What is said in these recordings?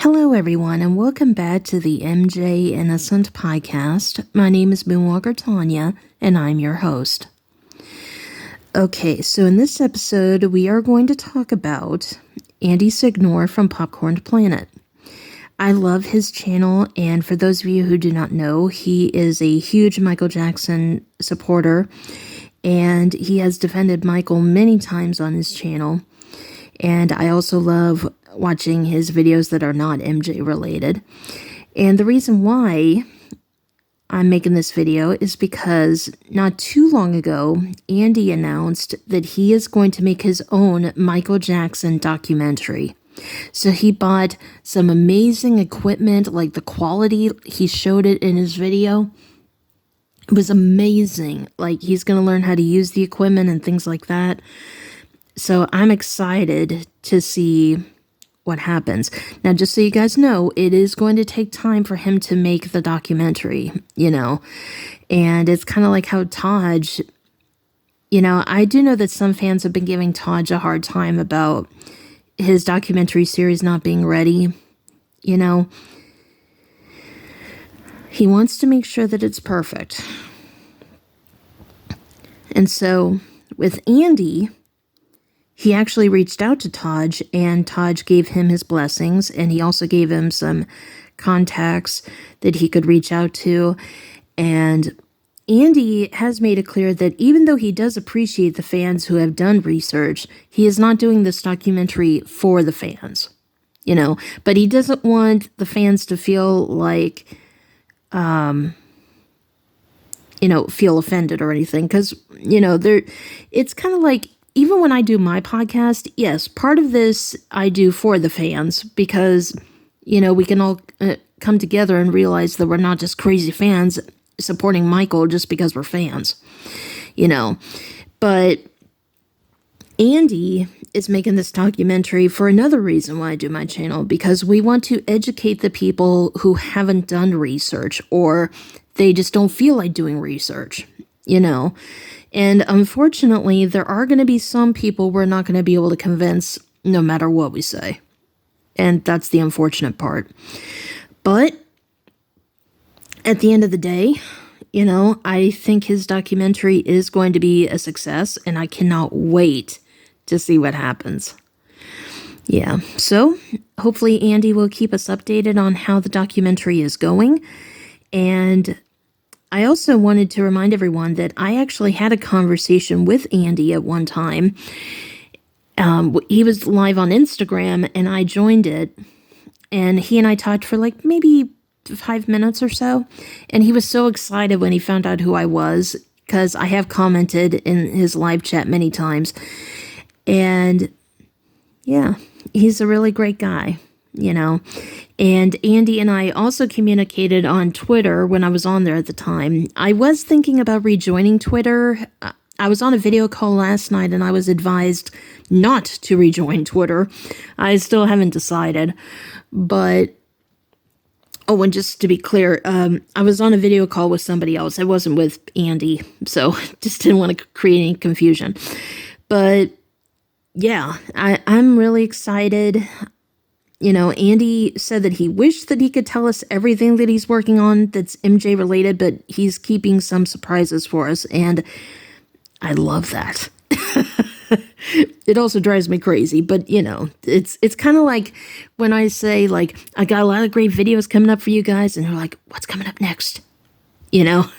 Hello, everyone, and welcome back to the MJ Innocent podcast. My name is Moonwalker Tanya, and I'm your host. Okay, so in this episode, we are going to talk about Andy Signore from Popcorn Planet. I love his channel, and for those of you who do not know, he is a huge Michael Jackson supporter, and he has defended Michael many times on his channel. And I also love watching his videos that are not MJ related. And the reason why I'm making this video is because not too long ago, Andy announced that he is going to make his own Michael Jackson documentary. So he bought some amazing equipment, like the quality, he showed it in his video. It was amazing. Like, he's going to learn how to use the equipment and things like that. So I'm excited to see what happens. Now, just so you guys know, it is going to take time for him to make the documentary, and it's kind of like how Taj, I do know that some fans have been giving Taj a hard time about his documentary series not being ready. He wants to make sure that it's perfect. And so with Andy, he actually reached out to Taj, and Taj gave him his blessings, and he also gave him some contacts that he could reach out to. And Andy has made it clear that even though he does appreciate the fans who have done research, he is not doing this documentary for the fans, but he doesn't want the fans to feel like, feel offended or anything, because, it's kind of like, even when I do my podcast, yes, part of this I do for the fans because, we can all come together and realize that we're not just crazy fans supporting Michael just because we're fans, But Andy is making this documentary for another reason why I do my channel, because we want to educate the people who haven't done research or they just don't feel like doing research, And unfortunately, there are going to be some people we're not going to be able to convince no matter what we say. And that's the unfortunate part. But at the end of the day, I think his documentary is going to be a success, and I cannot wait to see what happens. Yeah, so hopefully Andy will keep us updated on how the documentary is going. And I also wanted to remind everyone that I actually had a conversation with Andy at one time. He was live on Instagram, and I joined it, and he and I talked for like maybe 5 minutes or so, and he was so excited when he found out who I was, because I have commented in his live chat many times, and yeah, he's a really great guy. And Andy and I also communicated on Twitter when I was on there at the time. I was thinking about rejoining Twitter. I was on a video call last night and I was advised not to rejoin Twitter. I still haven't decided. But, and just to be clear, I was on a video call with somebody else. I wasn't with Andy, so just didn't want to create any confusion. But yeah, I'm really excited. Andy said that he wished that he could tell us everything that he's working on that's MJ related, but he's keeping some surprises for us, and I love that. It also drives me crazy, but it's kind of like when I say, like, I got a lot of great videos coming up for you guys, and they're like, what's coming up next? Yeah,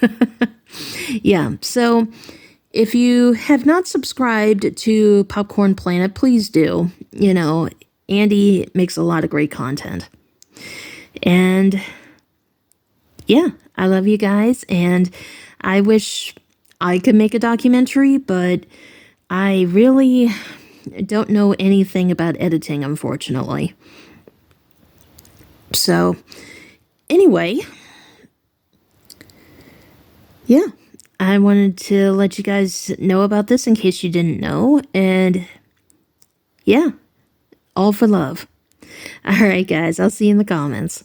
so if you have not subscribed to Popcorn Planet, please do. Andy makes a lot of great content. And yeah, I love you guys. And I wish I could make a documentary, but I really don't know anything about editing, unfortunately. So anyway, yeah, I wanted to let you guys know about this in case you didn't know. And yeah. All for love. All right, guys, I'll see you in the comments.